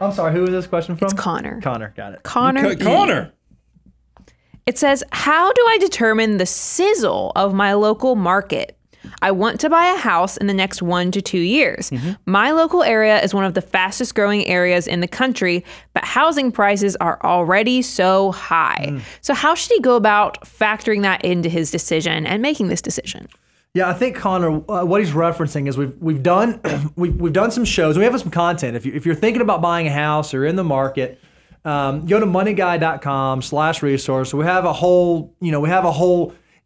I'm sorry, who is this question from? It's Connor. Connor, got it. Connor. It says, how do I determine the sizzle of my local market? I want to buy a house in the next 1 to 2 years. My local area is one of the fastest growing areas in the country, but housing prices are already so high. So how should he go about factoring that into his decision and making this decision? Yeah, I think Connor, what he's referencing is we've done we've done some shows. We have some content. If you're thinking about buying a house or in the market, go to moneyguy.com/resource. We have a whole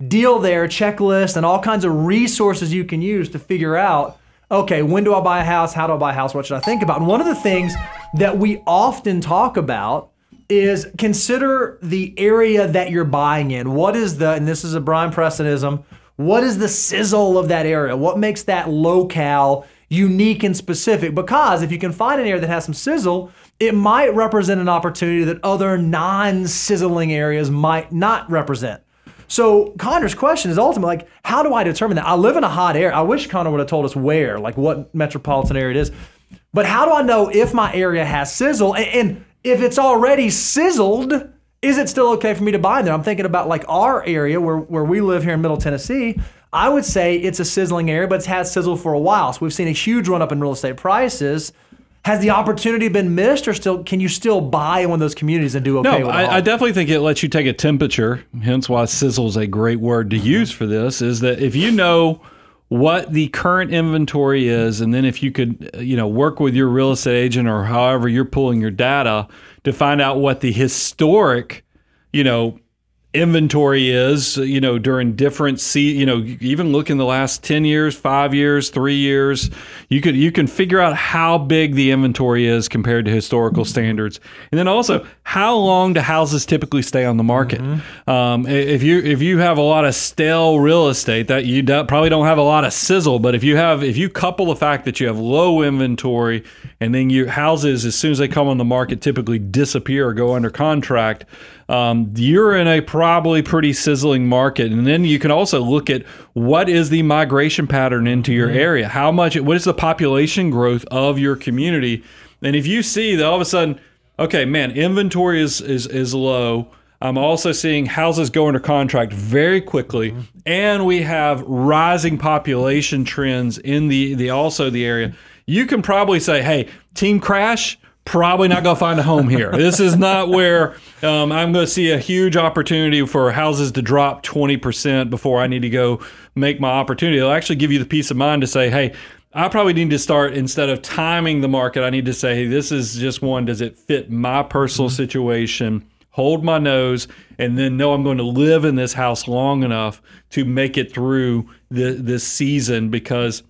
deal there, checklist, and all kinds of resources you can use to figure out, okay, when do I buy a house? How do I buy a house? What should I think about? And one of the things that we often talk about is consider the area that you're buying in. What is and this is a Brian Prestonism, what is the sizzle of that area? What makes that locale unique and specific? Because if you can find an area that has some sizzle, it might represent an opportunity that other non-sizzling areas might not represent. So Connor's question is ultimately like, how do I determine that? I live in a hot area. I wish Connor would have told us where, like what metropolitan area it is. But how do I know if my area has sizzle? And if it's already sizzled, is it still okay for me to buy there? I'm thinking about like our area where we live here in Middle Tennessee. I would say it's a sizzling area, but it's had sizzle for a while. So we've seen a huge run up in real estate prices. Has the opportunity been missed, or can you still buy in one of those communities and do okay with it? I definitely think it lets you take a temperature, hence why sizzle is a great word to use for this, is that if you know what the current inventory is, and then if you could work with your real estate agent or however you're pulling your data to find out what the historic inventory is, during different even look in the last 10 years, 5 years, 3 years, you can figure out how big the inventory is compared to historical standards. And then also, how long do houses typically stay on the market? If you have a lot of stale real estate, that you probably don't have a lot of sizzle, but if you couple the fact that you have low inventory and then your houses, as soon as they come on the market, typically disappear or go under contract, you're in a probably pretty sizzling market. And then you can also look at what is the migration pattern into your area, what is the population growth of your community. And if you see that all of a sudden, okay, man, inventory is low. I'm also seeing houses go under contract very quickly, and we have rising population trends in the area. You can probably say, hey, team crash, probably not going to find a home here. This is not where I'm going to see a huge opportunity for houses to drop 20% before I need to go make my opportunity. It'll actually give you the peace of mind to say, hey, I probably need to start, instead of timing the market, I need to say, hey, this is just one, does it fit my personal situation? Hold my nose, and then know I'm going to live in this house long enough to make it through this season, because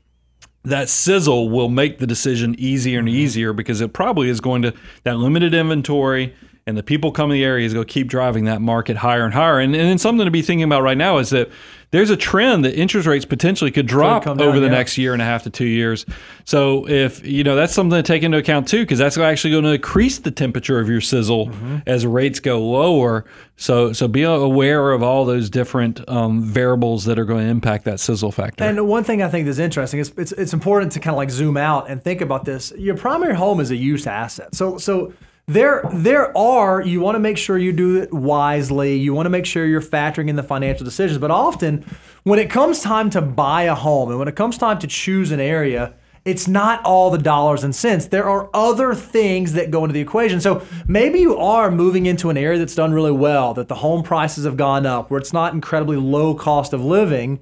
that sizzle will make the decision easier and easier, because it probably is going to, that limited inventory and the people coming to the area is going to keep driving that market higher and higher. And then something to be thinking about right now is that there's a trend that interest rates potentially could drop over the next year and a half to 2 years. So if, that's something to take into account too, because that's actually going to increase the temperature of your sizzle as rates go lower. So be aware of all those different variables that are going to impact that sizzle factor. And one thing I think is interesting is it's important to kind of like zoom out and think about this. Your primary home is a use asset. So you want to make sure you do it wisely. You want to make sure you're factoring in the financial decisions. But often when it comes time to buy a home and when it comes time to choose an area, it's not all the dollars and cents. There are other things that go into the equation. So maybe you are moving into an area that's done really well, that the home prices have gone up, where it's not incredibly low cost of living.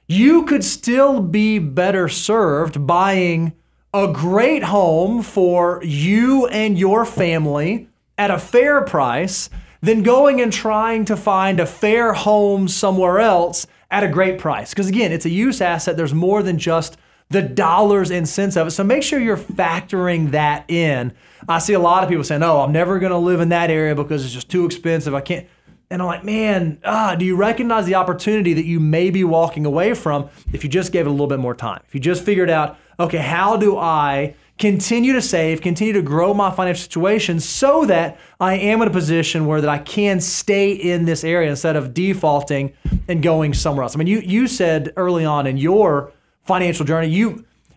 You could still be better served buying a great home for you and your family at a fair price than going and trying to find a fair home somewhere else at a great price. Because again, it's a use asset. There's more than just the dollars and cents of it. So make sure you're factoring that in. I see a lot of people saying, oh, I'm never going to live in that area because it's just too expensive. I can't. And I'm like, man, do you recognize the opportunity that you may be walking away from if you just gave it a little bit more time? If you just figured out, okay, how do I continue to save, continue to grow my financial situation so that I am in a position where that I can stay in this area instead of defaulting and going somewhere else? I mean, you said early on in your financial journey,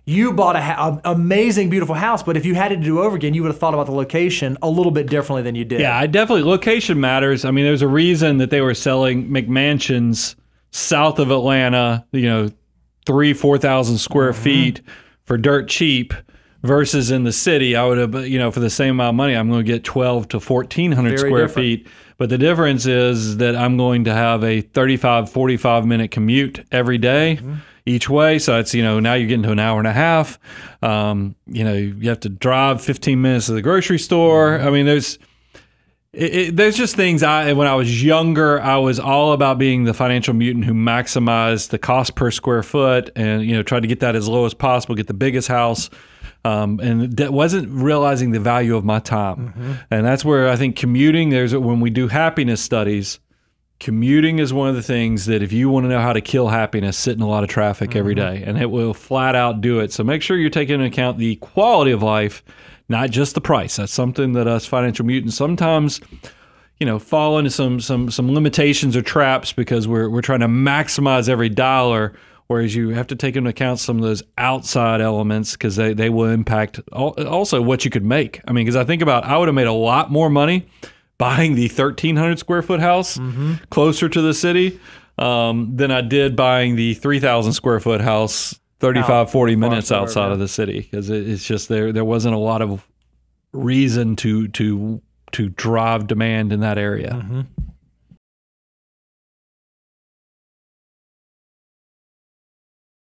you bought a amazing, beautiful house, but if you had it to do over again, you would have thought about the location a little bit differently than you did. Yeah, location matters. I mean, there's a reason that they were selling McMansions south of Atlanta, 3,000-4,000 square feet for dirt cheap versus in the city. I would have, for the same amount of money, I'm going to get 1,200 to 1,400 square feet. But the difference is that I'm going to have a 35, 45 minute commute every day. Each way. So it's, now you're getting to an hour and a half. You have to drive 15 minutes to the grocery store. I mean, there's just things when I was younger, I was all about being the financial mutant who maximized the cost per square foot and, tried to get that as low as possible, get the biggest house. And that wasn't realizing the value of my time. And that's where I think commuting, when we do happiness studies, commuting is one of the things that if you want to know how to kill happiness, sit in a lot of traffic every day, and it will flat out do it. So make sure you're taking into account the quality of life, not just the price. That's something that us financial mutants sometimes, fall into some limitations or traps because we're trying to maximize every dollar, whereas you have to take into account some of those outside elements because they will impact also what you could make. I mean, because I think about I would have made a lot more money buying the 1,300 square foot house closer to the city than I did buying the 3,000 square foot house 40 minutes outside of the city, because it's just there wasn't a lot of reason to drive demand in that area.